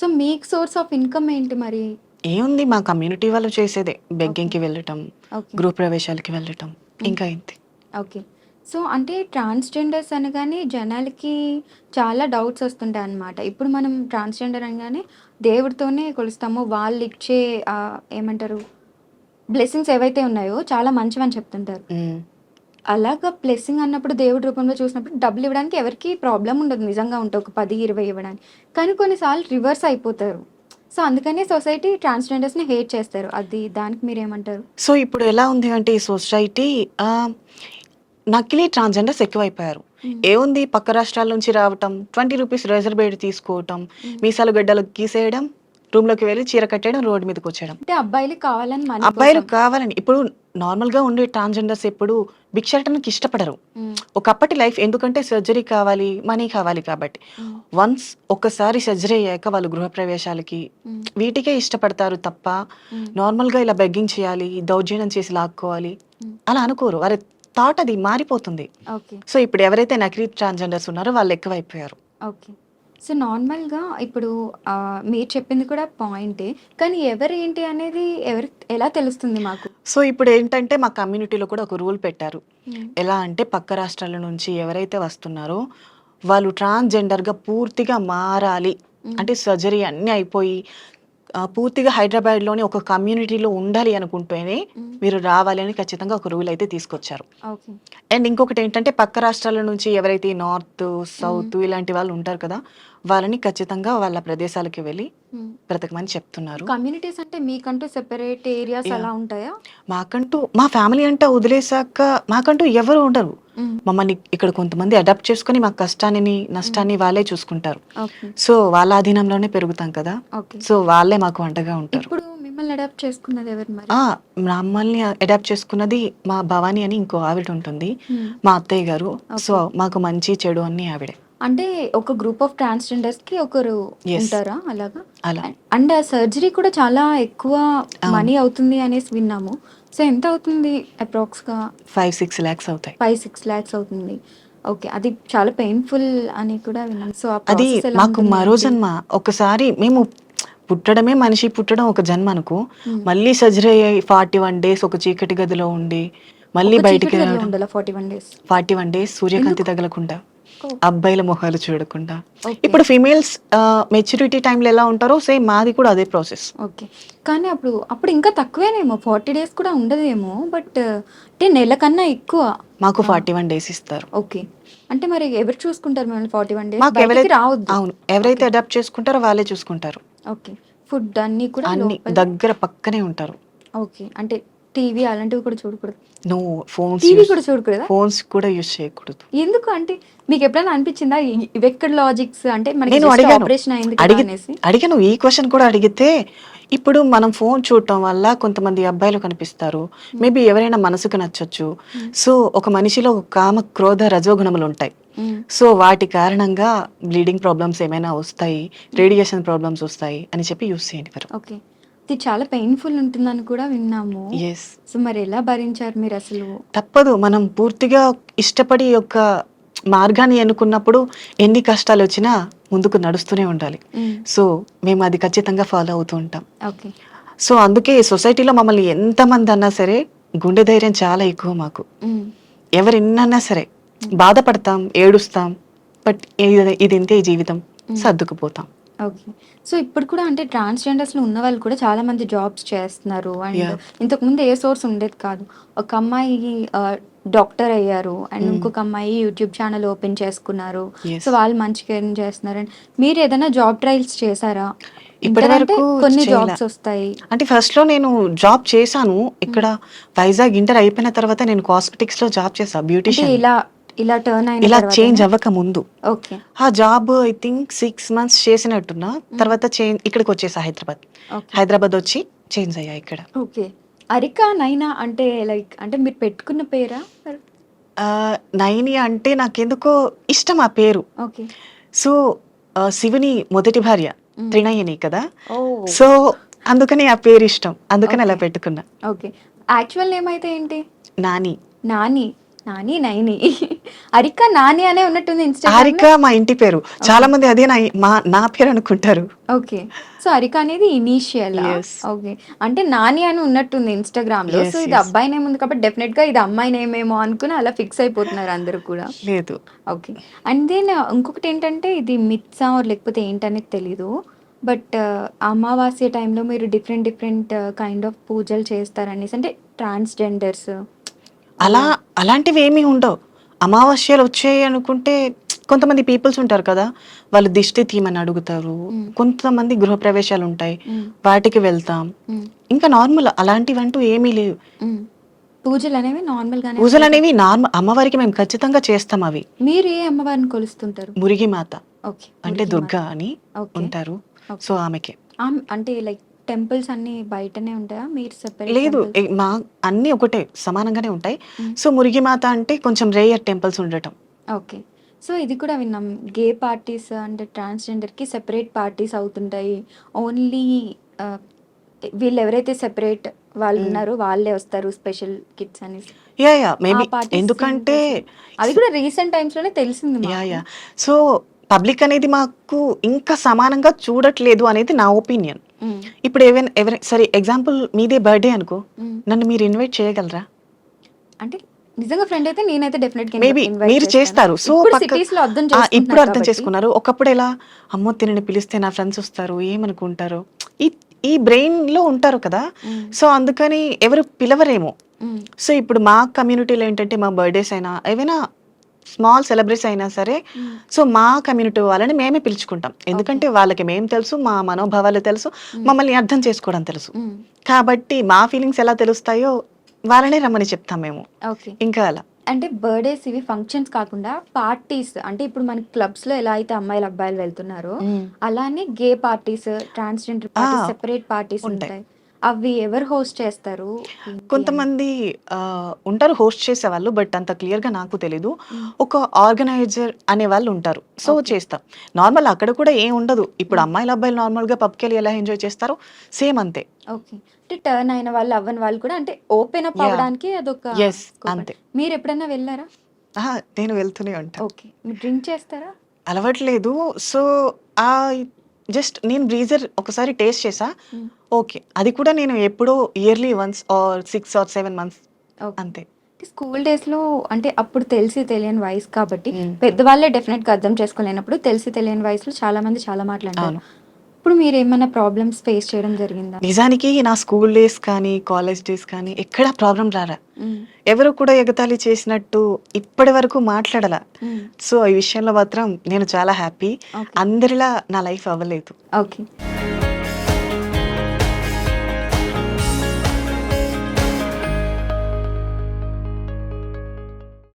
So మీకు source of income ఏంటి మరి? ఏముంది మా కమ్యూనిటీ వాళ్ళు చేసేదే. ఓకే. బెగ్గింగ్‌కి వెళ్ళటం, ఓకే. గృహ ప్రవేశాలకి వెళ్ళటం. హ్మ్. ఇంకా ఇంతే. ఓకే. సో, అంటే ట్రాన్స్‌జెండర్స్ అనగానే జనాలకి చాలా డౌట్స్ వస్తుంటాయన్నమాట. ఇప్పుడు మనం ట్రాన్స్‌జెండర్ అనగానే దేవుడితోనే కొలుస్తాము. వాళ్ళిచ్చే ఏమంటారు బ్లెస్సింగ్స్ ఏవైతే ఉన్నాయో చాలా మంచివని చెప్తుంటారు. హ్మ్. అలాగా బ్లెస్సింగ్ అన్నప్పుడు దేవుడి రూపంలో చూసినప్పుడు డబ్బులివ్వడానికి ఎవరికీ ప్రాబ్లమ్ ఉండదు నిజంగా ఉంటే ఒక 10, 20 ఇవ్వడానికి. కానీ కొన్నిసార్లు రివర్స్ అయిపోతారు. సో, అందుకనే సొసైటీ ట్రాన్స్‌జెండర్స్‌ని హేట్ చేస్తారు. దానికి మీరేమంటారు? సో, ఇప్పుడు ఎలా ఉంది అంటే ఈ సొసైటీ ఆహ్, నకిలీ ట్రాన్స్‌జెండర్స్ ఎక్కువైపోయారు. హ్మ్. ఏముంది పక్క రాష్ట్రాల నుంచి రావటం, ₹20 రేజర్ బ్లేడ్ తీసుకోవటం, హ్మ్. మీసాలు గడ్డలు గీసేయడం, రూమ్‌లోకి వెళ్లి చీర కట్టేయడం, రోడ్డు మీదకొచ్చేయడం. అంటే అబ్బాయిలకి కావాలని మనీ అబ్బాయిలు కోసం. కావాలని ఇప్పుడు నార్మల్‌గా ఉండే ట్రాన్స్‌జెండర్స్ ఎప్పుడు భిక్షాటనకి ఇష్టపడరు. హ్మ్. ఒకప్పటి లైఫ్ ఎందుకంటే సర్జరీ కావాలి, మనీ కావాలి కాబట్టి. హ్మ్. వన్స్ ఒక్కసారి సర్జరీ అయ్యాక వాళ్ళు గృహప్రవేశాలకి హ్మ్. వీటికే ఇష్టపడతారు తప్ప, హ్మ్. నార్మల్‌గా ఇలా బెగ్గింగ్ చేయాలి, దౌర్జన్యం చేసి లాక్కోవాలి హ్మ్. అలా అనుకోరు. వారి థాట్ అది మారిపోతుంది. ఓకే. సో, ఇప్పుడు ఎవరైతే నకిలీ ట్రాన్స్‌జెండర్స్ ఉన్నారో వాళ్ళు ఎక్కువైపోయారు. ఓకే. సో, నార్మల్‌గా ఇప్పుడు మీరు చెప్పింది కూడా పాయింటే. కానీ ఎవరేంటి అనేది ఎలా తెలుస్తుంది మాకు? సో, ఇప్పుడేంటంటే మా కమ్యూనిటీలో కూడా ఒక రూల్ పెట్టారు. హ్మ్. ఎలా అంటే పక్క రాష్ట్రాల నుంచి ఎవరైతే వస్తున్నారో వాళ్ళు ట్రాన్స్‌జెండర్‌గా పూర్తిగా మారాలి. హ్మ్. అంటే సర్జరీ అన్నీ అయిపోయి పూర్తిగా హైదరాబాద్‌లోని ఒక కమ్యూనిటీలో ఉండాలి అనుకుంటేనే హ్మ్. మీరు రావాలి అని ఖచ్చితంగా ఒక రూల్ అయితే తీసుకొచ్చారు. ఓకే. అండ్ ఇంకొకటేంటంటే పక్క రాష్ట్రాల నుంచి ఎవరైతే నార్త్, హ్మ్. సౌత్ ఇలాంటి వాళ్ళు ఉంటారు కదా! వాళ్ళని ఖచ్చితంగా వాళ్ళ ప్రదేశాలకి వెళ్ళి హ్మ్. బ్రతకమని చెప్తున్నారు. కమ్యూనిటీస్ అంటే మీకంటూ సెపరేట్ ఏరియాస్ యాహ్! అలా ఉంటాయా? మా ఫ్యామిలీ అంతా వదిలేసాక మాకంటూ ఎవరు ఉండరు. హ్మ్. మమ్మల్ని ఇక్కడ కొంతమంది అడాప్ట్ చేసుకొని మా కష్టాన్ని, హ్మ్. నష్టాన్ని వాళ్ళే చూసుకుంటారు. ఓకే. సో, వాళ్ళ అధీనంలోనే పెరుగుతాం కదా! ఓకే. సో, వాళ్ళే మాకు అండగా ఉంటారు. ఇప్పుడు మిమ్మల్ని అడాప్ట్ చేసుకున్నది ఎవరు మరి? ఆ! మమ్మల్ని అడాప్ట్ చేసుకున్నది మా భవాని అని ఇంకో ఆవిడుంటుంది. హ్మ్. మా అత్తయ్య గారు. So, okay. మాకు మంచి, చెడు అన్నీ ఆవిడే. అంటే ఒక గ్రూప్ ఆఫ్ ట్రాన్స్‌జెండర్స్‌కి ఒకరు యెస్. ఉంటారా అలాగా? అలా. అండ్ ఆ సర్జరీ కూడా చాలా ఎక్కువ అవును. మనీ అవుతుంది అనేసి విన్నాము. సో, ఎంత అవుతుంది అప్రాక్స్‌గా? 5, 6 లాక్స్ అవుతాయి. 5, 6 లాక్స్ అవుతుంది. ఓకే. అది చాలా పెయిన్‌ఫుల్ అని కూడా విన్నాను. సో, ఆ అది ప్రాసెస్ ఎలా మాకు ఉంటుంది? మరో ఏంటి? జన్మ. ఒకసారి మేము పుట్టడమే మనిషి పుట్టడం ఒక జన్మ అనుకో. హ్మ్. మళ్ళీ సర్జరీ అయ్యి 41 డేస్ ఒక చీకటి గదిలో ఉండి, మళ్ళీ ఒక బయటికి చీకటి గదిలో రావడం. ఉండాలా 41 డేస్? 41 డేస్ సూర్యకాంతి ఎందుకు? తగలకుండా, ఓహ్! అబ్బాయిల మొహాలు చూడకుండా. ఓకే. ఇప్పుడు ఫీమేల్స్ మెచ్యూరిటీ టైమ్‌లో ఎలా ఉంటారో సేమ్ మాది కూడా అదే ప్రాసెస్. ఓకే. కానీ అప్పుడు ఇంకా తక్కువేనేమో 40 డేస్ కూడా ఉండదేమో. అంటే నెల కన్నా ఎక్కువ. మాకు ఆ! 41 డేస్ ఇస్తారు. ఓకే. అంటే మరి ఎవరు చూసుకుంటారు మిమ్మల్ని 41 డేస్? బయటికి మాకెవరైతే రావద్దు. అవును. ఎవరైతే ఓకే. అడాప్ట్ చేసుకుంటారో వాళ్ళే చూసుకుంటారు. ఓకే. ఫుడ్ అన్నీ కూడా అన్ని లోపలే. దగ్గర పక్కనే ఉంటారు. ఓకే. అంటే టీవీ అలాంటివి కూడా చూడకూడదు. నో టీవీ కూడా చూడకూడదా? ఫోన్స్ కూడా యూజ్ చేయకూడదు. ఎందుకు? అంటే మీకెప్పుడైనా అనిపిచ్చిందా? ఇవెక్కడ లాజిక్స్ అంటే మనకి నేను జస్ట్ అడిగాను. ఆపరేషన్ అయింది కదా అడిగి అనేసి. అడిగాను. ఈ క్వెషన్ కూడా అడిగితే, ఇప్పుడు మనం ఫోను చూడటం వల్ల కొంతమంది అబ్బాయిలు కనిపిస్తారు. హ్మ్. మేబీ ఎవరైనా మనసుకు నచ్చొచ్చు. హ్మ్. సో, ఒక మనిషిలో కామ, క్రోధ, రజోగుణములుంటాయి. హ్మ్. సో, వాటి కారణంగా బ్లీడింగ్ ప్రాబ్లమ్స్ ఏమైనా వస్తాయి, హ్మ్. రేడియేషన్ ప్రాబ్లమ్స్ వస్తాయి అని చెప్పి యూజ్ చేయనివ్వరు. ఓకే. ఇది చాలా పెయిన్‌ఫుల్ ఉంటుందని కూడా విన్నాము. యెస్. సో, మరెలా భరించారు మీరసలు? తప్పదు. మనం పూర్తిగా ఇష్టపడి ఒక మార్గాన్ని ఎన్నుకున్నప్పుడు ఎన్ని కష్టాలొచ్చినా ముందుకు నడుస్తూనే ఉండాలి. హ్మ్. సో, మేము అది ఖచ్చితంగా ఫాలో అవుతూ ఉంటాం. ఓకే. సో, అందుకే సొసైటీలో మమ్మల్ని ఎంతమందన్నా సరే, గుండె ధైర్యం చాలా ఎక్కువ మాకు. హ్మ్. ఎవరెన్నన్నా సరే, హ్మ్. బాధపడతాం, ఏడుస్తాం. బట్ ఇదింతే ఈ జీవితం. హ్మ్. సర్దుకుపోతాం. ఓకే. సో, ఇప్పుడు కూడా అంటే ట్రాన్స్‌జెండర్స్‌లో ఉన్నవాళ్ళు కూడా చాలా మంది జాబ్స్ చేస్తున్నారు. And yeah! ఇంతకుముందు ఏ సోర్స్ ఉండేది కాదు. ఒక అమ్మాయి డాక్టర్ అయ్యారు. అండ్ హ్మ్. ఇంకొక అమ్మాయి యూట్యూబ్ ఛానెల్ ఓపెన్ చేసుకున్నారు. So, yes. వాళ్ళు మంచిగా ఎర్న్ చేస్తున్నారు. అండ్ మీరేదైనా జాబ్ ట్రయల్స్ చేశారా? ఇంటర్ అంటే ఇప్పటివరకు కొన్ని చేయలా. జాబ్స్ ఒస్తాయి. అంటే ఫస్ట్‌లో నేను జాబ్ చేశాను. హ్మ్. ఇక్కడ వైజాగ్ ఇంటర్ అయిపోయిన తర్వాత నేను కాస్మెటిక్స్‌లో జాబ్ చేశా అంటే బ్యూటీషియన్‌ని. ఇలా టర్న్ అయిన ఇలా చేంజ్ తర్వాతేనా? అవ్వక ముందు. ఓకే. ఆ జాబ్ ఐ థింక్ 6 మంత్స్ చేసినట్టున్నా. హ్మ్. తర్వాత ఇక్కడికొచ్చేసా హైదరాబాద్. ఓకే. హైదరాబాదొచ్చి చేంజ్ అయ్యా ఇక్కడ. ఓకే. 'అరిక నైనా' అంటే అంటే మీరు పెట్టుకున్న పేరా? నైని అంటే నాకెందుకో ఇష్టం ఆ పేరు. ఓకే. సో, శివుని మొదటి భార్య హ్మ్. త్రినయని కదా! ఓహ్! సో, అందుకని ఆ పేరిష్టం. అందుకని ఓకే. అలా పెట్టుకున్నా. ఓకే. యాక్చువల్ నేమ్ అయితే ఏంటి? నాని. 'నాని.' నాని, నైని. అరిక నాని అనే ఉన్నట్టుంది హారిక ఇన్‌స్టాగ్రామ్‌లో. మా ఇంటి పేరు. చాలా ఓకే. మంది అదే నా పేరు అనుకుంటారు. ఓకే. సో, అరిక అనేది ఇనీషియలా? యెస్. ఓకే. అంటే నాని అని ఉన్నట్టుంది ఇన్‌స్టాగ్రామ్‌లో. So, yes. ఇది యెస్. అబ్బాయి నేమ్ ఉంది కాబట్టి డెఫినిట్‌గా ఇది అమ్మాయి నేమేమో అనుకుని అలా ఫిక్స్ అయిపోతున్నారు అందరూ కూడా. లేదు. ఓకే. అండ్ దెన్ ఇంకొకటేంటంటే ఇది మిత్సా ఆర్ లేకపోతే ఏంటనేది తెలీదు. బట్ అమావాస్య టైంలో మీరు డిఫరెంట్ డిఫరెంట్ కైండ్ ఆఫ్ పూజలు చేస్తారనేసి అంటే ట్రాన్స్‌జెండర్స్ అలా అలా. అలాంటివేమీ ఉండవు. అమావాస్యలు వచ్చాయి అనుకుంటే కొంతమంది పీపుల్స్ ఉంటారు కదా! వాళ్ళు దిష్టి తీయమని అడుగుతారు. హ్మ్. కొంతమంది గృహప్రవేశాలుంటాయి. హ్మ్. వాటికి వెళ్తాం. హ్మ్. ఇంకా నార్మల్ అలాంటివంటూ ఏమీ లేవు. హ్మ్. పూజలనేవి నార్మల్‌గానే ఉంటాయి కదా! పూజలనేవి అమ్మవారికి మేము ఖచ్చితంగా చేస్తాం అవి. మీరు ఏ అమ్మవారిని కొలుస్తుంటారు? మురిగిమాత ఓకే. అంటే మురిగిమాత. దుర్గా అని ఓకే. ఉంటారు. So, okay. ఆమెకే. అంటే లైక్ టెంపుల్స్ అన్నీ బయటనే ఉంటాయా? మీరు సెపరేట్ లేదు. టెంపుల్స్? మా అన్నీ ఒకటే సమానంగానే ఉంటాయి. హ్మ్. సో, మురిగిమాత అంటే కొంచెం రేర్ టెంపుల్స్ ఉండటం. ఓకే. సో, ఇది కూడా విన్నాం. గే పార్టీస్ అంటే ట్రాన్స్‌జెండర్‌కి సెపరేట్ పార్టీస్ అవుతుంటాయి. ఓన్లీ ఆహ్, వీళ్ళెవరైతే సెపరేట్ హ్మ్. వాళ్ళున్నారో వాళ్ళే వస్తారు స్పెషల్ కిడ్స్ అనేసి. యాహ్! ఆ మేబీ పార్టీస్ ఏం ఎందుకంటే చేస్తారు? అది కూడా రీసెంట్ టైమ్స్‌లోనే తెలిసింది మాకు. యాహ్! సో, పబ్లిక్ అనేది మాకు ఇంకా సమానంగా చూడట్లేదు అనేది నా ఒపీనియన్. హ్మ్. ఇప్పుడు సరే ఎగ్జాంపుల్ మీదే బర్త్‌డే అనుకో. హ్మ్. నన్ను మీరు ఇన్వైట్ చేయగలరా? అంటే నిజంగా ఫ్రెండ్ అయితే నేనైతే డెఫినిట్‌గా మేబీ ఇన్వైట్ మీరు చేస్తాను. చేస్తారు. సో, ఇప్పుడు సిటీస్‌లో అర్థం ఇప్పుడు చేసుకుంటున్నారు అర్థం కాబట్టి. చేసుకున్నారు. ఒకప్పుడు ఎలా అమ్మో! తినని పిలిస్తే నా ఫ్రెండ్స్ వస్తారు. ఏమనుకుంటారో? ఈ ఈ బ్రెయిన్‌లో ఉంటారు కదా! హ్మ్. సో, అందుకని ఎవరు పిలవరేమో. హ్మ్. సో, ఇప్పుడు మా కమ్యూనిటీలో ఏంటంటే మా బర్త్‌డేస్ అయినా ఏవైనా స్మాల్ సెలబ్రేట్స్ అయినా సరే, హ్మ్. సో, మా కమ్యూనిటీ వాళ్ళని మేమే పిలుచుకుంటాం. ఓకే. ఎందుకంటే వాళ్ళకి మేము తెలుసు, మా మనోభావాలు తెలుసు, హ్మ్. మమ్మల్ని అర్థం చేసుకోవడం తెలుసు. హ్మ్. కాబట్టి మా ఫీలింగ్స్ ఎలా తెలుస్తాయో వాళ్ళనే రమ్మని చెప్తాం మేము. ఓకే. ఇంకా అలా. అంటే బర్త్‌డేస్ ఇవి ఫంక్షన్స్ కాకుండా పార్టీస్ అంటే ఇప్పుడు మనకి క్లబ్స్‌లో ఎలా అయితే అమ్మాయిలు, అబ్బాయిలు వెళ్తున్నారో హ్మ్. అలానే గే పార్టీస్, ట్రాన్స్‌జెండర్ పార్టీస్ ఆ! సెపరేట్ పార్టీస్ ఉంటాయి. ఉంటాయి. అవి ఎవరు హోస్ట్ చేస్తారు? ఏంటి అని? కొంతమంది ఉంటారు హోస్ట్ చేసేవాళ్ళు. బట్ అంత క్లియర్‌గా నాకు తెలీదు. హ్మ్. ఒక ఆర్గనైజర్ అనేవాళ్ళు ఉంటారు. So, okay. చేస్తాం. నార్మల్ అక్కడ కూడా ఏం ఉండదు. ఇప్పుడు హ్మ్. అమ్మాయిలు, అబ్బాయిలు నార్మల్‌గా పబ్‌కెళ్ళి ఎలా ఎంజాయ్ చేస్తారో సేమ్ అంతే. ఓకే. అంటే టర్న్ అయిన వాళ్ళు, అవ్వని వాళ్ళు కూడా అంటే ఓపెన్ అప్ యాహ్! అవ్వడానికి అదొక యెస్. స్కోప్ అని. అంతే. మీరెప్పుడన్నా వెళ్లారా? అహా! నేను వెళ్తూనే ఉంటా. ఓకే. మీరు డ్రింక్ చేస్తారా? అలవాట్లేదు. సో, ఆహ్, జస్ట్ నేను బ్రీజర్ ఒకసారి టేస్ట్ చేశా. హ్మ్. ఓకే. అది కూడా నేను ఎప్పుడో yearly once or 6 or 7 months okay. అంతే. స్కూల్ డేస్‌లో అంటే అప్పుడు తెలిసి తెలియని వయసు కాబట్టి హ్మ్. పెద్దవాళ్ళే డెఫినెట్‌గా అర్థం చేసుకోలేనప్పుడు తెలిసి తెలియని వయసులో చాలామంది చాలా మాటలంటారు. అవును. ఇప్పుడు మీరేమన్నా ప్రాబ్లమ్స్ ఫేస్ చేయడం జరిగిందా? నిజానికి నా స్కూల్ డేస్ కానీ, కాలేజ్ డేస్ కానీ ఎక్కడా ప్రాబ్లమ్ రాలా. హ్మ్. ఎవరు కూడా ఎగతాళి చేసినట్టు ఇప్పటి వరకు మాట్లాడల. హ్మ్. సో, ఈ విషయంలో మాత్రం నేను చాలా హ్యాపీ. ఓకే. అందరిలా నా లైఫ్ అవ్వలేదు. ఓకే.